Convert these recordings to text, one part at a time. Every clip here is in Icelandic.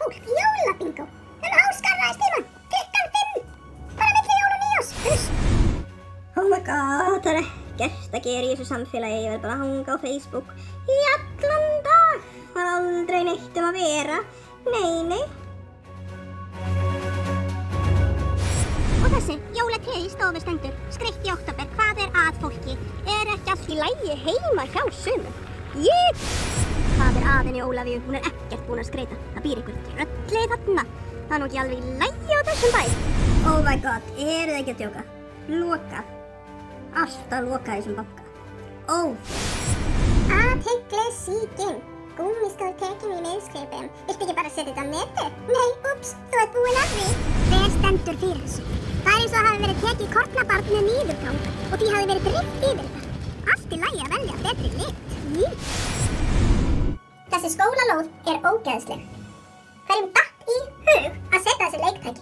fólk í jólabingó áskarraðist tímann, klukkan 5, bara milli jól og nýjárs, Oh my god, það ekkert að gera í þessu samfélagi, ég verð bara að hanga á Facebook í allan dag, það aldrei neitt að vera, nei. Og þessi jólatréð í stofu stendur, skreytt í október, hvað að fólki? Ekki allt í lagi heima hjá sumum? Hvað að henni Ólafíu? Hún ekkert búin að skreyta. Það býr einhver trölli þarna. Það nú ekki alveg í lagi á þessum bæ. Oh my god, þið ekki að djóka? Lokað. Alltaf lokað í þessum banka. Athyglisýking. Gúmmískál tekin í miðskreipum. Viltu ekki bara setja þetta á netið? Nei, ups, þú ert búin að því. Hver stendur fyrir þessu? Það eins og það hafi verið tekið kornabarn með niðurgang og því hafi verið dreift yfir þetta. Allt í lagi að velja betri lit. Þessi skólalóð ógeðsleg. Hverjum datt í hug að setja þessi leiktæki?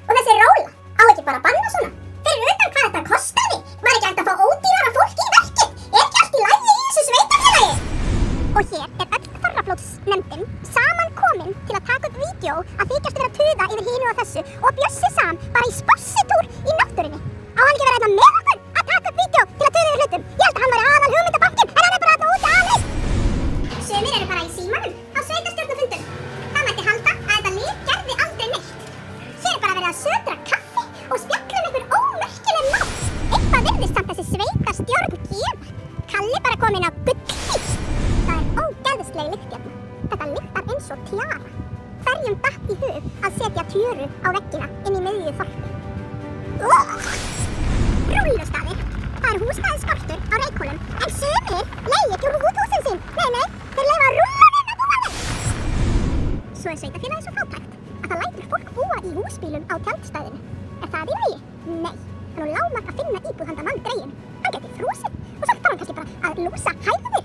Og þessi róla, á ekki bara að banna svona? Fyrir utan hvað þetta kostaði? Var ekki hægt að fá ódýrara fólk í verkið? Ekki allt í lagi í þessu sveitarfélagi? Og hér öll Þorrablótsnefndin saman komin til að taka upp vídeó að þykjast vera að tuða yfir hinu og þessu og Bjössi Sam bara í spassitúr í náttúrunni. Á hann ekki vera með okkur að taka upp vídeó til að tuða yfir hlutum? Ég held að hann væri aðal hugmyndabankinn en hann bara úti aleinn. Sumir bara í símanum á sveitarstjórnarfundum. Það mætti halda að þetta lið gerði aldrei neitt. Hér bara verið að södra kaffi og spjalla einhver ómerkileg mál. Eitthvað virðist samt þessi sveitarstjórn gefa. Kalli bara kominn á gullfís. Það ógeðsleg lykt hérna. Þetta lyktar eins og tjara. Hverjum datt í hug að setja tjöru á veggina inn í miðju þorpi? Rúllustaðir. Það húsnæðisskortur á Reykhólum, en sumir leigja ekki úthúsin sín. Nei, þeir leyfa rúllunum að búa þeim. Svo sveitarfélagið svo fátækt að það lætur fólk búa í húsbílum á tjaldstæðinu. Það í lagi? Nei. Það lágmark að finna íbúð handa mann dregin. Hann gæti frosið og svo þarf hann kannski bara að lúsa hæðina